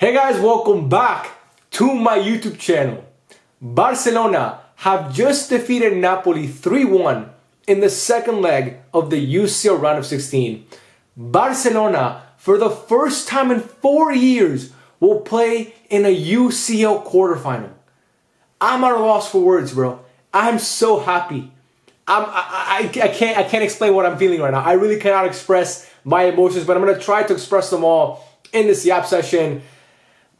Hey guys, welcome back to my YouTube channel. Barcelona have just defeated Napoli 3-1 in the second leg of the UCL round of 16. Barcelona, for the first time in 4 years, will play in a UCL quarterfinal. I'm at a loss for words, bro. I'm so happy. I can't explain what I'm feeling right now. I really cannot express my emotions, but I'm gonna try to express them all in this Yap session.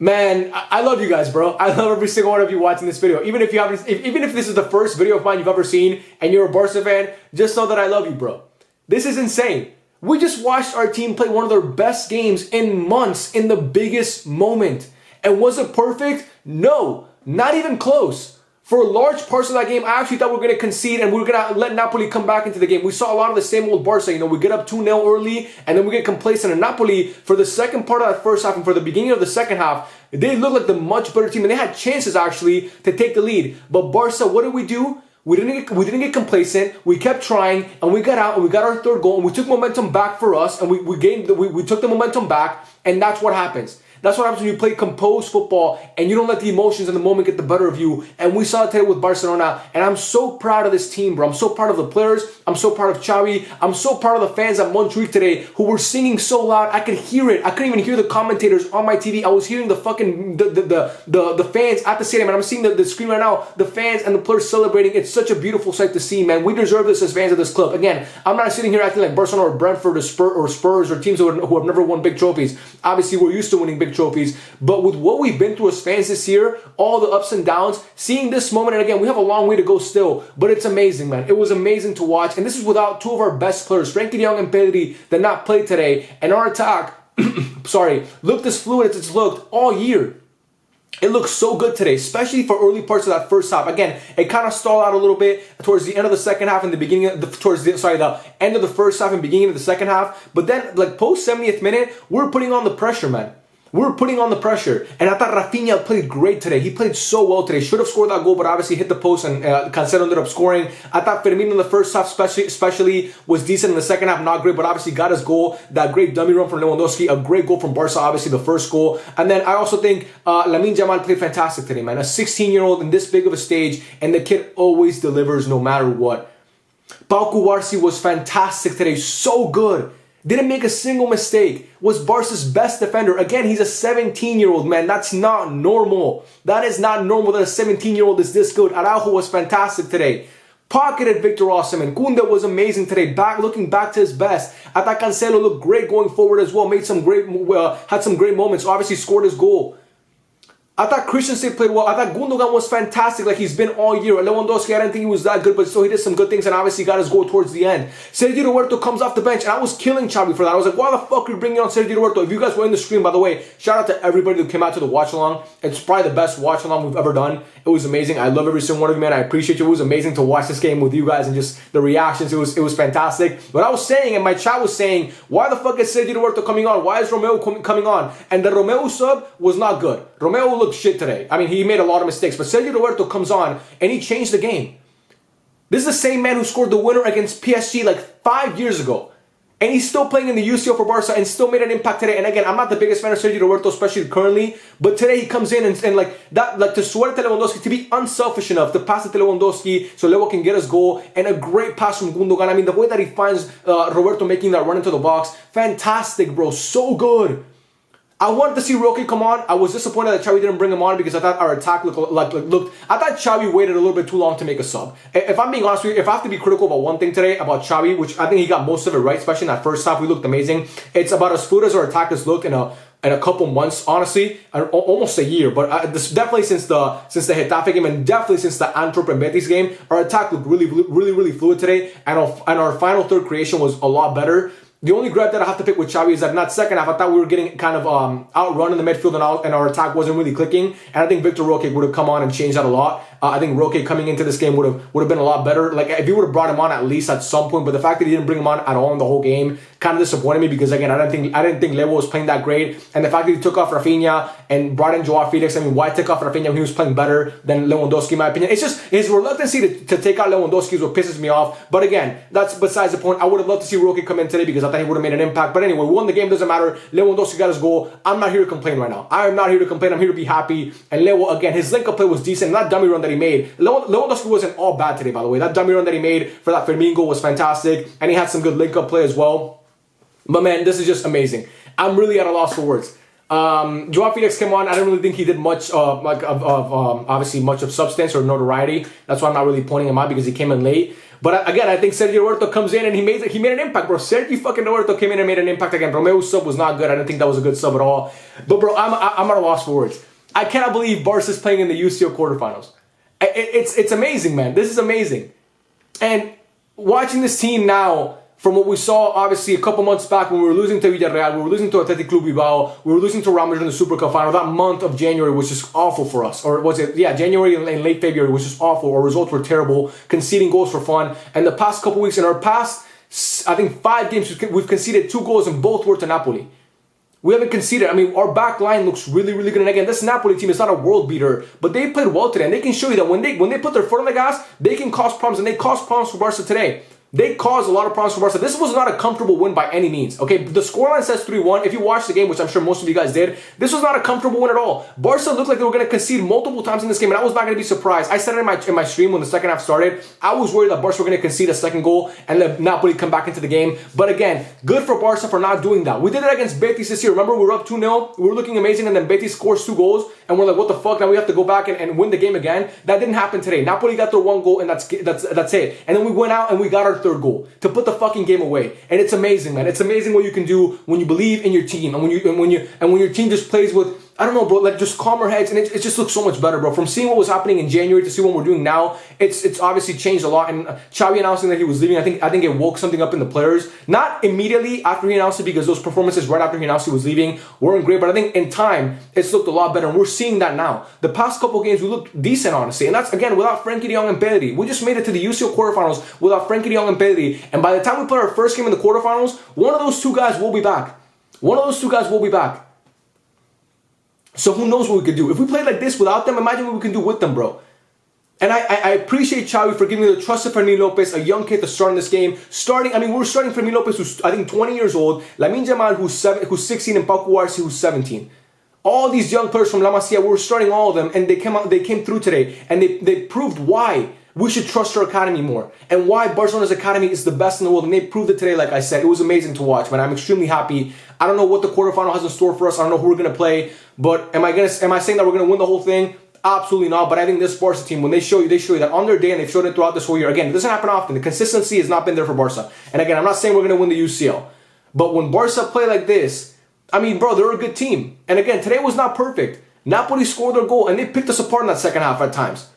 Man, I love you guys, bro. I love every single one of you watching this video. Even if you haven't, even if this is the first video of mine you've ever seen and you're a Barca fan, just know that I love you, bro. This is insane. We just watched our team play one of their best games in months in the biggest moment. And was it perfect? No, not even close. For large parts of that game, I actually thought we were going to concede and we were going to let Napoli come back into the game. We saw a lot of the same old Barca. You know, we get up 2-0 early and then we get complacent. And Napoli, for the second part of that first half and for the beginning of the second half, they looked like the much better team. And they had chances, actually, to take the lead. But Barca, what did we do? We didn't get complacent. We kept trying, and we got out, and we got our third goal, and we took momentum back for us, and we took the momentum back, and that's what happens. That's what happens when you play composed football and you don't let the emotions in the moment get the better of you. And we saw it today with Barcelona. And I'm so proud of this team, bro. I'm so proud of the players. I'm so proud of Xavi. I'm so proud of the fans at Montjuic today who were singing so loud. I could hear it. I couldn't even hear the commentators on my TV. I was hearing the fucking the fans at the stadium. And I'm seeing the screen right now. The fans and the players celebrating. It's such a beautiful sight to see, man. We deserve this as fans of this club. Again, I'm not sitting here acting like Barcelona or Brentford or Spurs or teams who have never won big trophies. Obviously, we're used to winning big trophies, but with what we've been through as fans this year, all the ups and downs, seeing this moment, and again, we have a long way to go still, but it's amazing, man. It was amazing to watch, and this is without two of our best players, Frenkie de Jong and Pedri, that not played today, and our attack, looked as fluid as it's looked all year. It looks so good today, especially for early parts of that first half. Again, it kind of stalled out a little bit towards the end of the second half and the beginning of the end of the first half and beginning of the second half. But then, like post 70th minute, we're putting on the pressure, man. We're putting on the pressure. And I thought Rafinha played great today. He played so well today. Should have scored that goal, but obviously hit the post and Cancelo ended up scoring. I thought Firmino in the first half especially was decent. In the second half, not great, but obviously got his goal. That great dummy run from Lewandowski. A great goal from Barca, obviously the first goal. And then I also think Lamine Yamal played fantastic today, man. A 16-year-old in this big of a stage, and the kid always delivers no matter what. Pau Cubarsí was fantastic today. So good. Didn't make a single mistake. Was Barca's best defender. Again, he's a 17-year-old, man. That's not normal. That is not normal that a 17-year-old is this good. Araujo was fantastic today. Pocketed Victor Osimhen. Koundé was amazing today. Looking back to his best. I thought Cancelo looked great going forward as well. Had some great moments. Obviously scored his goal. I thought Christensen played well. I thought Gundogan was fantastic like he's been all year. Lewandowski, I didn't think he was that good, but still he did some good things and obviously got his goal towards the end. Sergio Roberto comes off the bench and I was killing Xavi for that. I was like, why the fuck are you bringing on Sergio Roberto? If you guys were in the stream, by the way, shout out to everybody who came out to the watch along. It's probably the best watch along we've ever done. It was amazing. I love every single one of you, man. I appreciate you. It was amazing to watch this game with you guys and just the reactions. It was fantastic. But I was saying, and my chat was saying, why the fuck is Sergio Roberto coming on? Why is Romeo coming on? And the Romeo sub was not good. Romeo looked shit today. I mean, he made a lot of mistakes, but Sergio Roberto comes on and he changed the game. This is the same man who scored the winner against PSG like 5 years ago. And he's still playing in the UCL for Barca and still made an impact today. And again, I'm not the biggest fan of Sergio Roberto, especially currently. But today he comes in and like that, like to suerte Lewandowski, to be unselfish enough to pass it to Lewandowski so Lewa can get his goal. And a great pass from Gundogan. I mean, the way that he finds Roberto making that run into the box, fantastic, bro. So good. I wanted to see Roque come on. I was disappointed that Xavi didn't bring him on because I thought our attack looked. I thought Xavi waited a little bit too long to make a sub. If I'm being honest with you, if I have to be critical about one thing today about Xavi, which I think he got most of it right, especially in that first half, we looked amazing. It's about as fluid as our attack has looked in a couple months, honestly, almost a year. But this definitely since the Getafe game and definitely since the Antwerp and Betis game, our attack looked really fluid today, and our final third creation was a lot better. The only gripe that I have to pick with Xavi is that in that second half, I thought we were getting kind of outrun in the midfield and our attack wasn't really clicking. And I think Victor Roque would have come on and changed that a lot. I think Roque coming into this game would have been a lot better. Like if he would have brought him on at least at some point, but the fact that he didn't bring him on at all in the whole game kind of disappointed me because again, I didn't think Lewo was playing that great. And the fact that he took off Rafinha and brought in Joao Felix, I mean, why take off Rafinha when he was playing better than Lewandowski in my opinion? It's just his reluctancy to take out Lewandowski is what pisses me off. But again, that's besides the point. I would have loved to see Roque come in today because I I thought he would have made an impact. But anyway, we won the game, doesn't matter. Lewandowski got his goal. I'm not here to complain right now. I am not here to complain. I'm here to be happy. And Leo, again, his link-up play was decent. And that dummy run that he made, Lewandowski wasn't all bad today, by the way. That dummy run that he made for that Firmino goal was fantastic. And he had some good link-up play as well. But man, this is just amazing. I'm really at a loss for words. Joao Felix came on. I didn't really think he did much obviously much of substance or notoriety. That's why I'm not really pointing him out, because he came in late. But again, I think Sergio Roberto comes in and he made an impact, bro. Sergio fucking Roberto came in and made an impact again. Romeo's sub was not good. I didn't think that was a good sub at all. But bro, I'm at a loss for words. I cannot believe Barca's playing in the UCL quarterfinals. It's amazing, man. This is amazing. And watching this team now, from what we saw, obviously, a couple months back when we were losing to Villarreal, we were losing to Athletic Club Bilbao, we were losing to Real Madrid in the Super Cup final. That month of January was just awful for us. Or was it? Yeah, January and late February was just awful. Our results were terrible, conceding goals for fun. And the past couple weeks, in our past, I think 5 games, we've conceded 2 goals and both were to Napoli. We haven't conceded. I mean, our back line looks really, really good. And again, this Napoli team is not a world beater, but they played well today. And they can show you that when they put their foot on the gas, they can cause problems. And they caused problems for Barca today. They caused a lot of problems for Barca. This was not a comfortable win by any means. Okay, the scoreline says 3-1. If you watched the game, which I'm sure most of you guys did, this was not a comfortable win at all. Barca looked like they were going to concede multiple times in this game, and I was not going to be surprised. I said it in my stream when the second half started. I was worried that Barca were going to concede a second goal and let Napoli come back into the game. But again, good for Barca for not doing that. We did it against Betis this year. Remember, we were up 2-0. We were looking amazing, and then Betis scores 2 goals, and we're like, what the fuck? Now we have to go back and win the game again. That didn't happen today. Napoli got their 1 goal, and that's it. And then we went out and we got our 3rd goal to put the fucking game away. And it's amazing, man. It's amazing what you can do when you believe in your team and when your team just plays with, I don't know, bro, like just calmer heads, and it just looks so much better, bro. From seeing what was happening in January to see what we're doing now, it's obviously changed a lot. And Xavi announcing that he was leaving, I think it woke something up in the players. Not immediately after he announced it, because those performances right after he announced he was leaving weren't great, but I think in time it's looked a lot better, and we're seeing that now. The past couple games we looked decent, honestly, and that's again without Frenkie de Jong and Pedri. We just made it to the UCL quarterfinals without Frenkie de Jong and Pedri, and by the time we play our first game in the quarterfinals, one of those 2 guys will be back. One of those 2 guys will be back. So who knows what we could do. If we played like this without them, imagine what we can do with them, bro. And I appreciate Xavi for giving me the trust of Fermín López, a young kid, to start in this game. We're starting Fermín López, who's I think 20 years old, Lamine Yamal, who's 16, and Pau Cubarsí, who's 17. All these young players from La Masia, we were starting all of them, and they came through today, and they proved why we should trust our academy more, and why Barcelona's academy is the best in the world, and they proved it today. Like I said, it was amazing to watch, man. I'm extremely happy. I don't know what the quarterfinal has in store for us. I don't know who we're gonna play, but am I saying that we're gonna win the whole thing? Absolutely not. But I think this Barca team, when they show you that on their day, and they've shown it throughout this whole year. Again, it doesn't happen often. The consistency has not been there for Barca. And again, I'm not saying we're gonna win the UCL, but when Barca play like this, I mean, bro, they're a good team. And again, today was not perfect. Napoli scored their goal, and they picked us apart in that second half at times.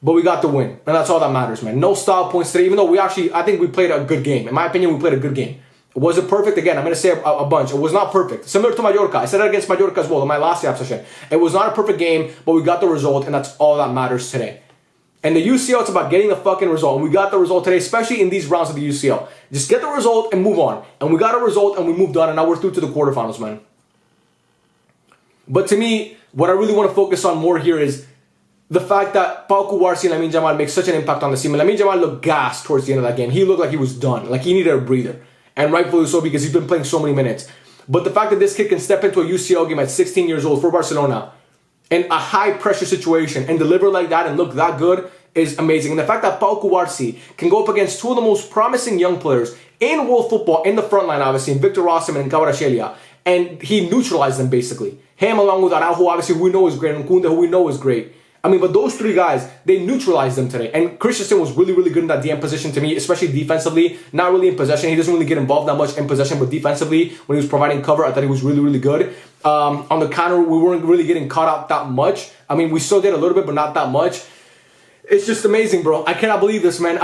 But we got the win, and that's all that matters, man. No style points today, even though I think we played a good game. In my opinion, we played a good game. Was it perfect? Again, I'm going to say a bunch. It was not perfect. Similar to Mallorca. I said it against Mallorca as well in my last session. It was not a perfect game, but we got the result, and that's all that matters today. And the UCL, it's about getting the fucking result. And we got the result today, especially in these rounds of the UCL. Just get the result and move on. And we got a result, and we moved on, and now we're through to the quarterfinals, man. But to me, what I really want to focus on more here is the fact that Pau Cubarsí and Lamine Yamal make such an impact on the team. And Lamine Yamal looked gassed towards the end of that game. He looked like he was done. Like he needed a breather. And rightfully so, because he's been playing so many minutes. But the fact that this kid can step into a UCL game at 16 years old for Barcelona in a high-pressure situation and deliver like that and look that good is amazing. And the fact that Pau Cubarsí can go up against 2 of the most promising young players in world football, in the front line, obviously, in Victor Osimhen and Kvaratskhelia, and he neutralized them, basically. Him along with Araujo, obviously, we know is great, and Koundé, who we know is great. I mean, but those 3 guys, they neutralized them today. And Christensen was really, really good in that DM position to me, especially defensively. Not really in possession. He doesn't really get involved that much in possession, but defensively, when he was providing cover, I thought he was really, really good. On the counter, we weren't really getting caught out that much. I mean, we still did a little bit, but not that much. It's just amazing, bro. I cannot believe this, man.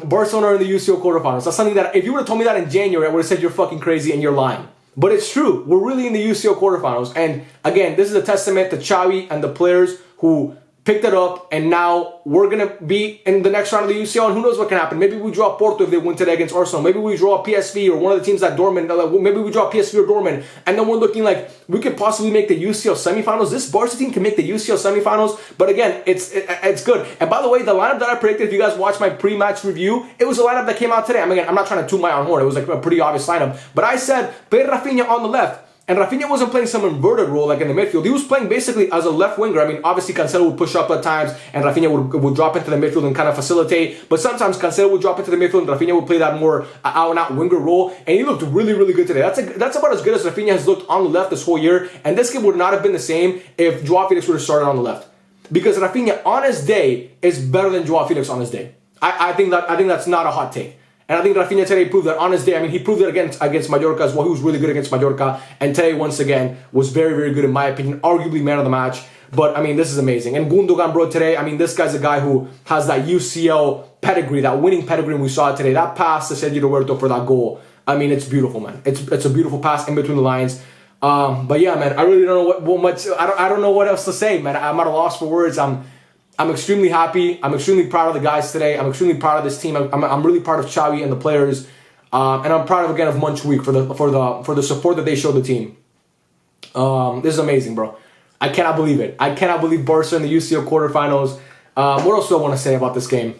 Barcelona are in the UCL quarterfinals. That's something that, if you would have told me that in January, I would have said you're fucking crazy and you're lying. But it's true. We're really in the UCL quarterfinals. And again, this is a testament to Xavi and the players who picked it up, and now we're going to be in the next round of the UCL, and who knows what can happen. Maybe we draw Porto if they win today against Arsenal. Maybe we draw PSV or one of the teams that Dortmund, maybe we draw PSV or Dortmund, and then we're looking like we could possibly make the UCL semifinals. This Barca team can make the UCL semifinals, but again, it's good. And by the way, the lineup that I predicted, if you guys watched my pre-match review, it was a lineup that came out today. I mean, again, I'm not trying to toot my own horn. It was like a pretty obvious lineup, but I said, play Rafinha on the left. And Rafinha wasn't playing some inverted role like in the midfield. He was playing basically as a left winger. I mean, obviously Cancelo would push up at times, and Rafinha would drop into the midfield and kind of facilitate. But sometimes Cancelo would drop into the midfield, and Rafinha would play that more out-and-out winger role. And he looked really, really good today. That's about as good as Rafinha has looked on the left this whole year. And this game would not have been the same if Joao Felix would have started on the left, because Rafinha on his day is better than Joao Felix on his day. I think that's not a hot take. And I think Rafinha today proved that on his day. I mean, he proved it against Mallorca as well. He was really good against Mallorca. And today, once again, was very, very good in my opinion. Arguably man of the match. But, I mean, this is amazing. And Gundogan, bro, today, I mean, this guy's a guy who has that UCL pedigree, that winning pedigree we saw today. That pass to Sergio Roberto for that goal. I mean, it's beautiful, man. It's a beautiful pass in between the lines. But, yeah, man, I really don't know what much... I don't know what else to say, man. I'm at a loss for words. I'm extremely happy. I'm extremely proud of the guys today. I'm extremely proud of this team. I'm really proud of Xavi and the players, and I'm proud of Munchweek for the support that they showed the team. This is amazing, bro. I cannot believe it. I cannot believe Barca in the UCL quarterfinals. What else do I want to say about this game?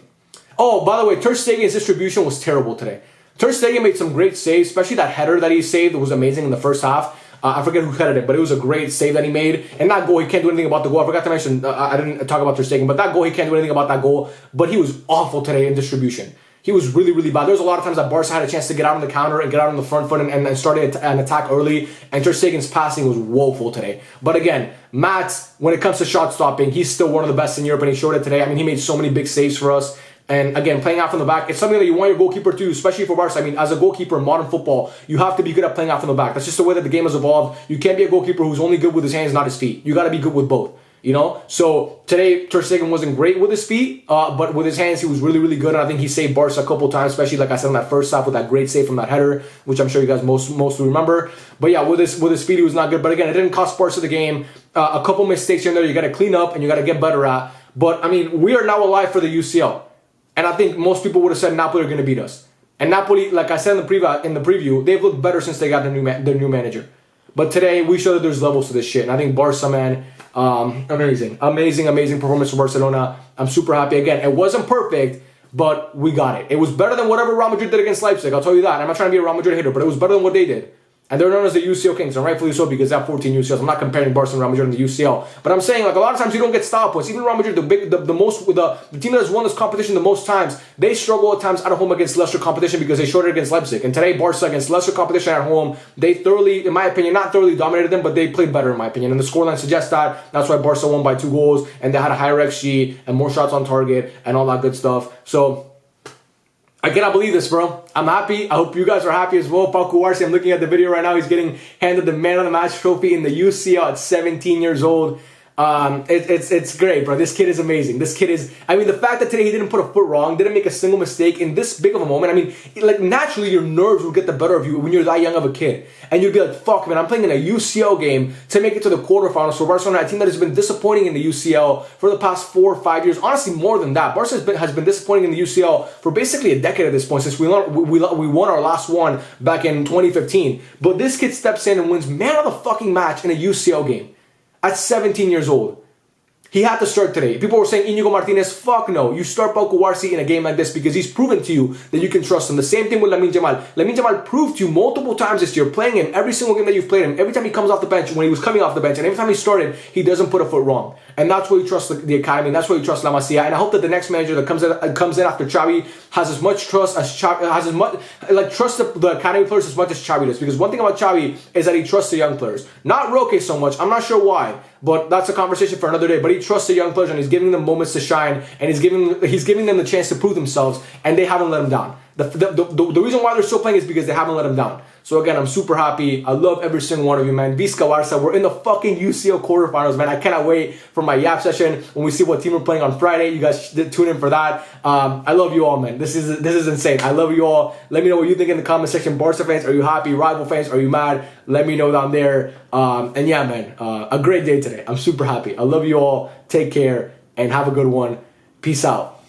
Oh, by the way, Ter Stegen's distribution was terrible today. Ter Stegen made some great saves, especially that header that he saved. It was amazing in the first half. I forget who headed it, but it was a great save that he made. And that goal, he can't do anything about the goal. I forgot to mention, I didn't talk about Ter Stegen, but that goal, he can't do anything about that goal. But he was awful today in distribution. He was really, really bad. There was a lot of times that Barca had a chance to get out on the counter and get out on the front foot and start an attack early. And Ter Stegen's passing was woeful today. But again, Mats, when it comes to shot stopping, he's still one of the best in Europe, and he showed it today. I mean, he made so many big saves for us. And again, playing out from the back, it's something that you want your goalkeeper to do, especially for Barca. I mean, as a goalkeeper in modern football, you have to be good at playing out from the back. That's just the way that the game has evolved. You can't be a goalkeeper who's only good with his hands, not his feet. You got to be good with both, you know? So today, Ter Stegen wasn't great with his feet, but with his hands, he was really, really good. And I think he saved Barca a couple times, especially, like I said, in that first half with that great save from that header, which I'm sure you guys mostly remember. But yeah, with his feet, he was not good. But again, it didn't cost Barca the game. A couple mistakes here and there you got to clean up and you got to get better at. But, I mean, we are now alive for the UCL. And I think most people would have said Napoli are going to beat us. And Napoli, like I said in the preview, they've looked better since they got their new manager. But today, we showed that there's levels to this shit. And I think Barca, man, amazing performance from Barcelona. I'm super happy. Again, it wasn't perfect, but we got it. It was better than whatever Real Madrid did against Leipzig. I'll tell you that. I'm not trying to be a Real Madrid hater, but it was better than what they did. And they're known as the UCL Kings, and rightfully so, because they have 14 UCLs. I'm not comparing Barca and Real Madrid in the UCL. But I'm saying, like, a lot of times you don't get style points. Even Real Madrid, the team that has won this competition the most times, they struggle at times at home against lesser competition because they showed it against Leipzig. And today, Barca against lesser competition at home, they thoroughly, in my opinion, not thoroughly dominated them, but they played better, in my opinion. And the scoreline suggests that. That's why Barca won by 2 goals, and they had a higher XG and more shots on target and all that good stuff. So I cannot believe this, bro. I'm happy. I hope you guys are happy as well. Pau Cubarsí, I'm looking at the video right now. He's getting handed the Man of the Match trophy in the UCL at 17 years old. It's great, bro. This kid is amazing. This kid is, I mean, the fact that today he didn't put a foot wrong, didn't make a single mistake in this big of a moment. I mean, like, naturally your nerves will get the better of you when you're that young of a kid. And you'll be like, fuck, man, I'm playing in a UCL game to make it to the quarterfinals for Barcelona, a team that has been disappointing in the UCL for the past 4 or 5 years. Honestly, more than that. Barca has been disappointing in the UCL for basically a decade at this point, since we won our last one back in 2015. But this kid steps in and wins Man of the fucking Match in a UCL game at 17 years old. He had to start today. People were saying, Inigo Martinez, fuck no. You start Pau Cubarsí in a game like this because he's proven to you that you can trust him. The same thing with Lamine Yamal. Lamine Yamal proved to you multiple times this year, playing him every single game that you've played him. Every time he comes off the bench, when he was coming off the bench, and every time he started, he doesn't put a foot wrong. And that's why you trust the academy. And that's why you trust La Masia. And I hope that the next manager that comes in after Xavi has as much trust as Xavi, trust the academy players as much as Xavi does. Because one thing about Xavi is that he trusts the young players. Not Roque so much. I'm not sure why. But that's a conversation for another day. But he trusts the young players and he's giving them moments to shine, and he's giving them the chance to prove themselves, and they haven't let him down. The reason why they're still playing is because they haven't let him down. So again, I'm super happy. I love every single one of you, man. Visca Barca, we're in the fucking UCL quarterfinals, man. I cannot wait for my Yap session when we see what team we're playing on Friday. You guys tune in for that. I love you all, man. This is insane. I love you all. Let me know what you think in the comment section. Barca fans, are you happy? Rival fans, are you mad? Let me know down there. And yeah, man, a great day today. I'm super happy. I love you all. Take care. and have a good one. Peace out.